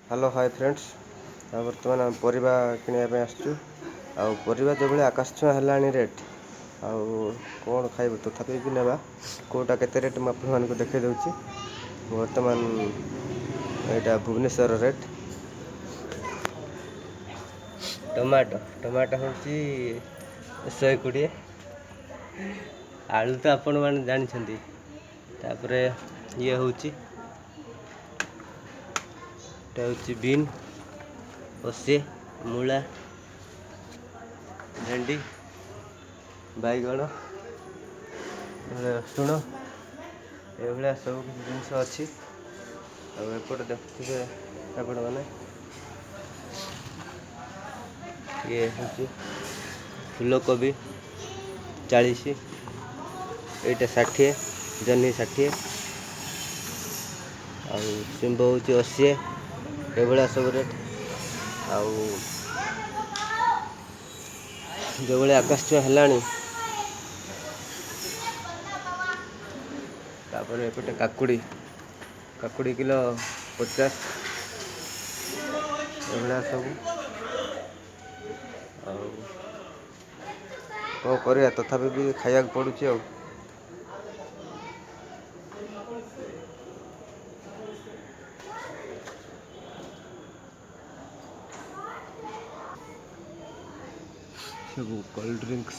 Hello hi friends. बर्तमान आम परिबा किनिया आसचु। परिबा जो भाई आकाश छुआ है रेट कौन खाइब तथापि भी नेबा कोटा केते रेट मैं आप देखे दूँगी। बर्तमान यहाँ भुवनेश्वर रेट टमाटो टमाटो हूँ 120। आलू तो आपण मैंने जानते तापर ये हूँ बीन 80 मूला भेंडी बैगण रसुण ये सब जिनस अच्छी। एपटे देखुए आपण मैंने ये हूँ फूलकोबी 40 एटा 60 जह्नी 60 शिंब हूँ 80 ये सब रेट। जो भाई आकाश छुआ है तापर एपटे काकुड़ी काकुड़ी किलो 50 ये सब। कौन कर तथापि भी खाया पड़ुची। सब cold drinks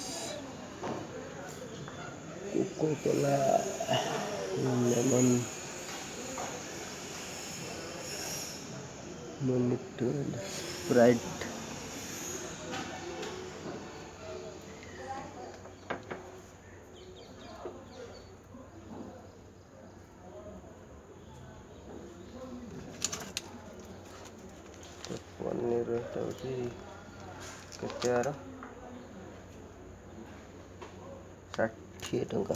Coca Cola lemon Sprite पनीर केते 60 टंका।